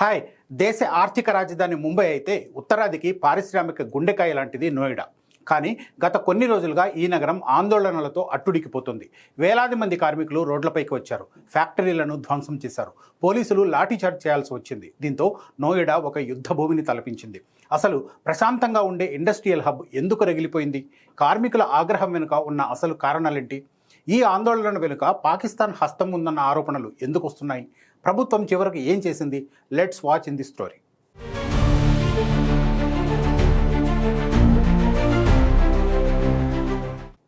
Hi. దేశ ఆర్థిక రాజధాని ముంబై అయితే ఉత్తరాదికి పారిశ్రామిక గుండెకాయ లాంటిది నోయిడా. కానీ గత కొన్ని రోజులుగా ఈ నగరం ఆందోళనలతో అట్టుడికిపోతుంది. వేలాది మంది కార్మికులు రోడ్లపైకి వచ్చారు, ఫ్యాక్టరీలను ధ్వంసం చేశారు, పోలీసులు లాఠీచార్జ్ చేయాల్సి వచ్చింది. దీంతో నోయిడా ఒక యుద్ధ భూమిని తలపించింది. అసలు ప్రశాంతంగా ఉండే ఇండస్ట్రియల్ హబ్ ఎందుకు రగిలిపోయింది? కార్మికుల ఆగ్రహం వెనుక ఉన్న అసలు కారణాలేంటి? ఈ ఆందోళన వెనుక పాకిస్తాన్ హస్తం ఉందన్న ఆరోపణలు ఎందుకు వస్తున్నాయి? ప్రభుత్వం చివరికి ఏం చేసింది? Let's watch in the story.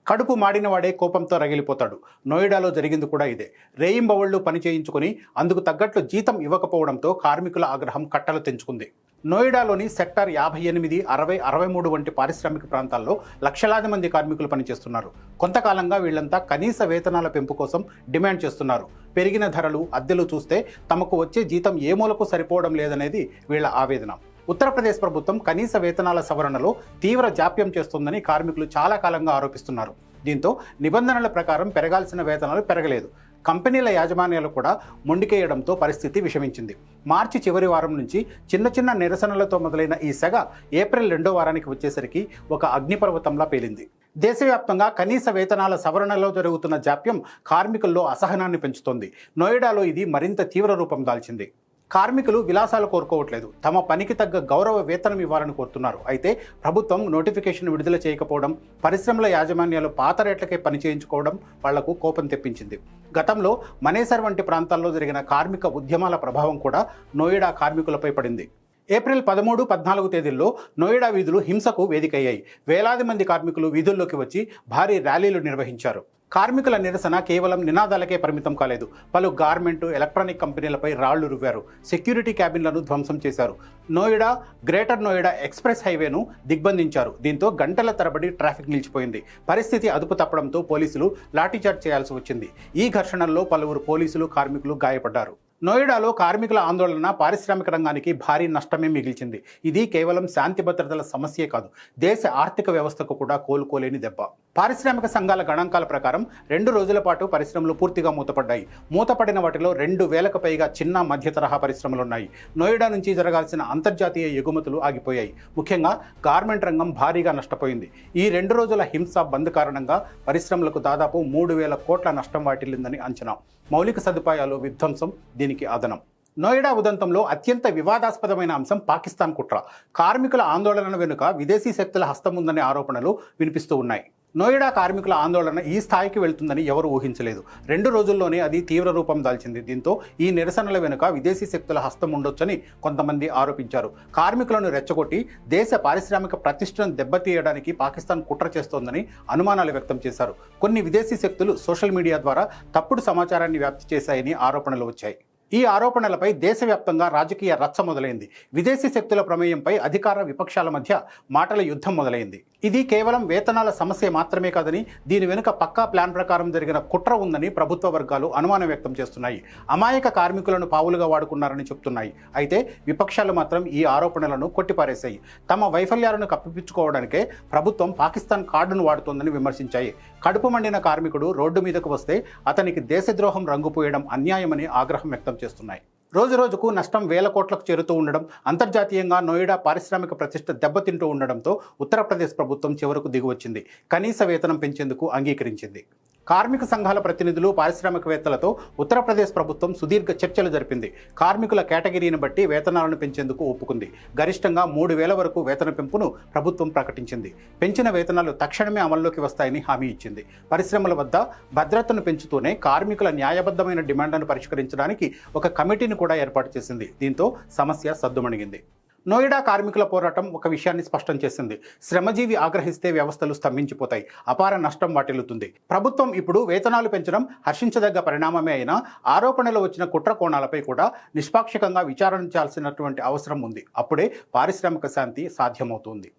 కడుపు మాడినవాడే కోపంతో రగిలిపోతాడు. నోయిడాలో జరిగింది కూడా ఇదే. రేయింబవళ్లు పని చేయించుకుని అందుకు తగ్గట్లు జీతం ఇవ్వకపోవడంతో కార్మికుల ఆగ్రహం కట్టలు తెంచుకుంది. నోయిడాలోని సెక్టార్ 58, 60, 63 వంటి పారిశ్రామిక ప్రాంతాల్లో లక్షలాది మంది కార్మికులు పనిచేస్తున్నారు. కొంతకాలంగా వీళ్లంతా కనీస వేతనాల పెంపు కోసం డిమాండ్ చేస్తున్నారు. పెరిగిన ధరలు, అద్దెలు చూస్తే తమకు వచ్చే జీతం ఏ మూలకు సరిపోవడం లేదనేది వీళ్ల ఆవేదన. ఉత్తరప్రదేశ్ ప్రభుత్వం కనీస వేతనాల సవరణలో తీవ్ర జాప్యం చేస్తోందని కార్మికులు చాలా కాలంగా ఆరోపిస్తున్నారు. దీంతో నిబంధనల ప్రకారం పెరగాల్సిన వేతనాలు పెరగలేదు. కంపెనీల యాజమాన్యాలు కూడా మొండికేయడంతో పరిస్థితి విషమించింది. మార్చి చివరి వారం నుంచి చిన్న చిన్న నిరసనలతో మొదలైన ఈ సెగ ఏప్రిల్ 2వ వారానికి వచ్చేసరికి ఒక అగ్నిపర్వతంలా పేలింది. దేశవ్యాప్తంగా కనీస వేతనాల సవరణలో జరుగుతున్న జాప్యం కార్మికుల్లో అసహనాన్ని పెంచుతోంది. నోయిడాలో ఇది మరింత తీవ్ర రూపం దాల్చింది. కార్మికులు విలాసాలు కోరుకోవట్లేదు, తమ పనికి తగ్గ గౌరవ వేతనం ఇవ్వాలని కోరుతున్నారు. అయితే ప్రభుత్వం నోటిఫికేషన్ విడుదల చేయకపోవడం, పరిశ్రమల యాజమాన్యాలు పాత రేట్లకే పని చేయించుకోవడం వాళ్లకు కోపం తెప్పించింది. గతంలో మనేసర్ వంటి ప్రాంతాల్లో జరిగిన కార్మిక ఉద్యమాల ప్రభావం కూడా నోయిడా కార్మికులపై పడింది. ఏప్రిల్ 13, 14 తేదీల్లో నోయిడా వీధులు హింసకు వేదికయ్యాయి. వేలాది మంది కార్మికులు వీధుల్లోకి వచ్చి భారీ ర్యాలీలు నిర్వహించారు. కార్మికుల నిరసన కేవలం నినాదాలకే పరిమితం కాలేదు. పలు గార్మెంటు, ఎలక్ట్రానిక్ కంపెనీలపై రాళ్లు రువ్వారు, సెక్యూరిటీ క్యాబిన్లను ధ్వంసం చేశారు. నోయిడా, గ్రేటర్ నోయిడా ఎక్స్ప్రెస్ హైవేను దిగ్బంధించారు. దీంతో గంటల తరబడి ట్రాఫిక్ నిలిచిపోయింది. పరిస్థితి అదుపు తప్పడంతో పోలీసులు లాఠీచార్జ్ చేయాల్సి వచ్చింది. ఈ ఘర్షణల్లో పలువురు పోలీసులు, కార్మికులు గాయపడ్డారు. నోయిడాలో కార్మికుల ఆందోళన పారిశ్రామిక రంగానికి భారీ నష్టమే మిగిల్చింది. ఇది కేవలం శాంతి భద్రతల సమస్యే కాదు, దేశ ఆర్థిక వ్యవస్థకు కూడా కోలుకోలేని దెబ్బ. పారిశ్రామిక సంఘాల గణాంకాల ప్రకారం 2 రోజుల పాటు పరిశ్రమలు పూర్తిగా మూతపడ్డాయి. మూతపడిన వాటిలో 2000కు పైగా చిన్న మధ్య తరహా పరిశ్రమలున్నాయి. నోయిడా నుంచి జరగాల్సిన అంతర్జాతీయ ఎగుమతులు ఆగిపోయాయి. ముఖ్యంగా గార్మెంట్ రంగం భారీగా నష్టపోయింది. ఈ 2 రోజుల హింస బంద్ కారణంగా పరిశ్రమలకు దాదాపు 3000 కోట్ల నష్టం వాటిల్లిందని అంచనా. మౌలిక సదుపాయాలు విధ్వంసం దీనికి అదనం. నోయిడా ఉదంతంలో అత్యంత వివాదాస్పదమైన అంశం పాకిస్తాన్ కుట్ర. కార్మికుల ఆందోళన వెనుక విదేశీ శక్తుల హస్తం ఉందనే ఆరోపణలు వినిపిస్తూ ఉన్నాయి. నోయిడా కార్మికుల ఆందోళన ఈ స్థాయికి వెళ్తుందని ఎవరు ఊహించలేదు. 2 రోజుల్లోనే అది తీవ్ర రూపం దాల్చింది. దీంతో ఈ నిరసనల వెనుక విదేశీ శక్తుల హస్తం ఉండొచ్చని కొంతమంది ఆరోపించారు. కార్మికులను రెచ్చగొట్టి దేశ పారిశ్రామిక ప్రతిష్టను దెబ్బతీయడానికి పాకిస్తాన్ కుట్ర చేస్తోందని అనుమానాలు వ్యక్తం చేశారు. కొన్ని విదేశీ శక్తులు సోషల్ మీడియా ద్వారా తప్పుడు సమాచారాన్ని వ్యాప్తి చేశాయని ఆరోపణలు వచ్చాయి. ఈ ఆరోపణలపై దేశవ్యాప్తంగా రాజకీయ రచ్చ మొదలైంది. విదేశీ శక్తుల ప్రమేయంపై అధికార విపక్షాల మధ్య మాటల యుద్ధం మొదలైంది. ఇది కేవలం వేతనాల సమస్య మాత్రమే కాదని, దీని వెనుక పక్కా ప్లాన్ ప్రకారం జరిగిన కుట్ర ఉందని ప్రభుత్వ వర్గాలు అనుమానం వ్యక్తం చేస్తున్నాయి. అమాయక కార్మికులను పావులుగా వాడుకున్నారని చెప్తున్నాయి. అయితే విపక్షాలు మాత్రం ఈ ఆరోపణలను కొట్టిపారేశాయి. తమ వైఫల్యాలను కప్పిపుచ్చుకోవడానికే ప్రభుత్వం పాకిస్తాన్ కార్డును వాడుతోందని విమర్శించాయి. కడుపు మండిన కార్మికుడు రోడ్డు మీదకు వస్తే అతనికి దేశద్రోహం రంగుపోయడం అన్యాయమని ఆగ్రహం వ్యక్తం చేస్తున్నాయి. రోజు రోజుకు నష్టం 1000 కోట్లకు చేరుతూ ఉండడం, అంతర్జాతీయంగా నోయిడా పారిశ్రామిక ప్రతిష్ట దెబ్బతింటూ ఉండడంతో ఉత్తరప్రదేశ్ ప్రభుత్వం చివరకు దిగివచ్చింది. కనీస వేతనం పెంచేందుకు అంగీకరించింది. కార్మిక సంఘాల ప్రతినిధులు, పారిశ్రామికవేత్తలతో ఉత్తరప్రదేశ్ ప్రభుత్వం సుదీర్ఘ చర్చలు జరిపింది. కార్మికుల కేటగిరీని బట్టి వేతనాలను పెంచేందుకు ఒప్పుకుంది. గరిష్టంగా 3000 వరకు వేతన పెంపును ప్రభుత్వం ప్రకటించింది. పెంచిన వేతనాలు తక్షణమే అమల్లోకి వస్తాయని హామీ ఇచ్చింది. పరిశ్రమల వద్ద భద్రతను పెంచుతూనే కార్మికుల న్యాయబద్ధమైన డిమాండ్లను పరిష్కరించడానికి ఒక కమిటీని కూడా ఏర్పాటు చేసింది. దీంతో సమస్య సద్దుమణిగింది. నోయిడా కార్మికుల పోరాటం ఒక విషయాన్ని స్పష్టం చేసింది. శ్రమజీవి ఆగ్రహిస్తే వ్యవస్థలు స్తంభించిపోతాయి, అపార నష్టం వాటిల్లుతుంది. ప్రభుత్వం ఇప్పుడు వేతనాలు పెంచడం హర్షించదగ్గ పరిణామమే అయినా ఆరోపణలు వచ్చిన కుట్ర కోణాలపై కూడా నిష్పాక్షికంగా విచారించాల్సినటువంటి అవసరం ఉంది. అప్పుడే పారిశ్రామిక శాంతి సాధ్యమవుతుంది.